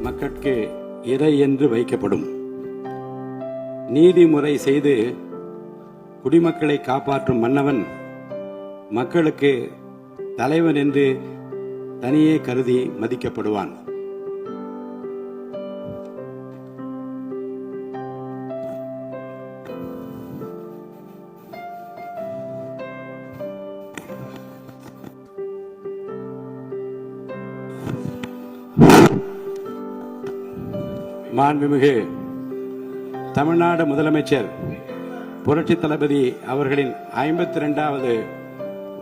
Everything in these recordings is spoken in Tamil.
மக்கட்கு இறை என்று வைக்கப்படும். நீதிமுறை செய்து குடிமக்களை காப்பாற்றும் மன்னவன் மக்களுக்கு தலைவன் என்று தனியே கருதி மதிக்கப்படுவான். மாண்புமிகு தமிழ்நாடு முதலமைச்சர் புரட்சி தளபதி அவர்களின் 52வது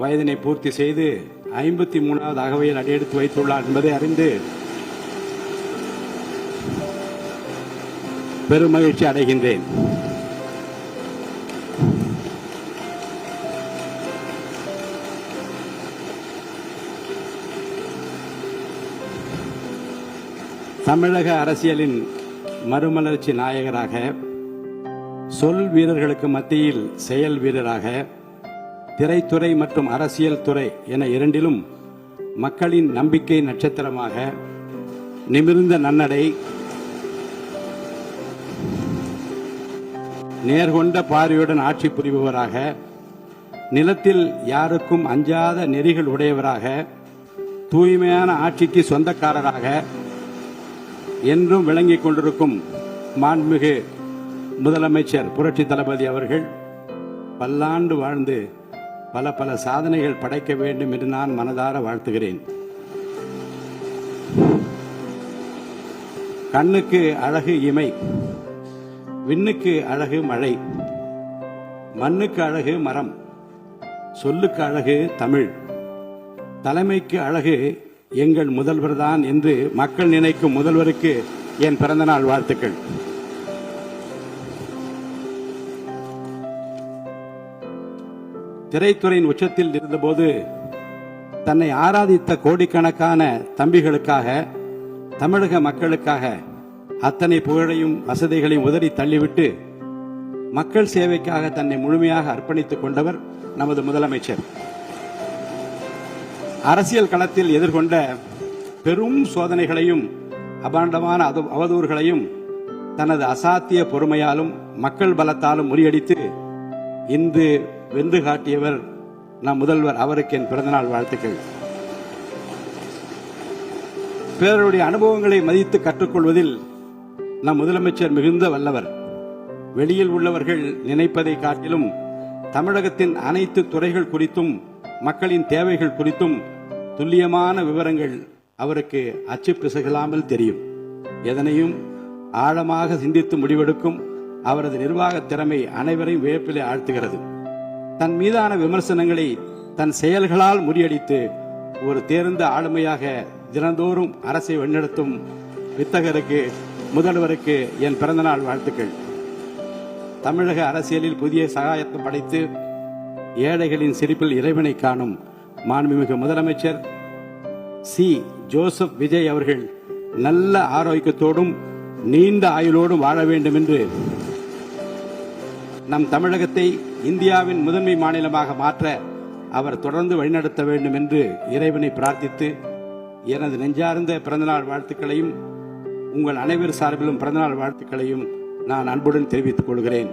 வயதினை பூர்த்தி செய்து 53வது அகவையில் அடியெடுத்து வைத்துள்ளார் என்பதை அறிந்து பெருமகிழ்ச்சி அடைகின்றேன். தமிழக அரசியலின் மறுமலர்ச்சி நாயகராக, சொல் வீரர்களுக்கு மத்தியில் செயல் வீரராக, திரைத்துறை மற்றும் அரசியல் துறை என இரண்டிலும் மக்களின் நம்பிக்கை நட்சத்திரமாக, நிமிர்ந்த நன்னடை, நேர்கொண்ட பார்வையுடன் ஆட்சி புரிபவராக, நிலத்தில் யாருக்கும் அஞ்சாத நெறிகள் உடையவராக, தூய்மையான ஆட்சிக்கு சொந்தக்காரராக என்றும் விளங்கிக் கொண்டிருக்கும் மாண்புமிகு முதலமைச்சர் புரட்சி தளபதி அவர்கள் பல்லாண்டு வாழ்ந்து பல பல சாதனைகள் படைக்க வேண்டும் என்று நான் மனதார வாழ்த்துகிறேன். கண்ணுக்கு அழகு இமை, விண்ணுக்கு அழகு மழை, மண்ணுக்கு அழகு மரம், சொல்லுக்கு அழகு தமிழ், தலைமைக்கு அழகு எங்கள் முதல்வர் தான் என்று மக்கள் நினைக்கும் முதல்வருக்கு என் பிறந்தநாள் வாழ்த்துக்கள். திரைத்துறையின் உச்சத்தில் இருந்தபோது தன்னை ஆராதித்த கோடிக்கணக்கான தம்பிகளுக்காக, தமிழக மக்களுக்காக அத்தனை புகழையும் வசதிகளையும் உதறி தள்ளிவிட்டு மக்கள் சேவைக்காக தன்னை முழுமையாக அர்ப்பணித்துக் கொண்டவர் நமது முதலமைச்சர். அரசியல் களத்தில் எதிர்கொண்ட பெரும் சோதனைகளையும் அபாண்டமான அவதூறுகளையும் தனது அசாத்திய பொறுமையாலும் மக்கள் பலத்தாலும் முறியடித்து இன்று வென்று காட்டியவர் நம் முதல்வர். அவருக்கு என் பிறந்தநாள் வாழ்த்துக்கள். பிறருடைய அனுபவங்களை மதித்து கற்றுக்கொள்வதில் நம் முதலமைச்சர் மிகுந்த வல்லவர். வெளியில் உள்ளவர்கள் நினைப்பதை காட்டிலும் தமிழகத்தின் அனைத்து துறைகள் குறித்தும் மக்களின் தேவைகள் குறித்தும் துல்லியமான விவரங்கள் அவருக்கு அச்சு பிசகலாமல் தெரியும். எதனையும் ஆழமாக சிந்தித்து முடிவெடுக்கும் அவரது நிர்வாக திறமை அனைவரையும் வியப்பிலே ஆழ்த்துகிறது. தன் மீதான விமர்சனங்களை தன் செயல்களால் முறியடித்து ஒரு தேர்ந்த ஆளுமையாக தினந்தோறும் அரசை வழிநடத்தும் வித்தகருக்கு, முதல்வருக்கு என் பிறந்தநாள் வாழ்த்துக்கள். தமிழக அரசியலில் புதிய சகாயத்தை படைத்து ஏழைகளின் சிரிப்பில் இறைவனை காணும் மாண்புமிகு முதலமைச்சர் சி. ஜோசப் விஜய் அவர்கள் நல்ல ஆரோக்கியத்தோடும் நீண்ட ஆயுளோடும் வாழ வேண்டும் என்று, நம் தமிழகத்தை இந்தியாவின் முதன்மை மாநிலமாக மாற்ற அவர் தொடர்ந்து வழிநடத்த வேண்டும் என்று இறைவனை பிரார்த்தித்து எனது நெஞ்சார்ந்த பிறந்தநாள் வாழ்த்துக்களையும் உங்கள் அனைவர் சார்பிலும் பிறந்தநாள் வாழ்த்துக்களையும் நான் அன்புடன் தெரிவித்துக் கொள்கிறேன்.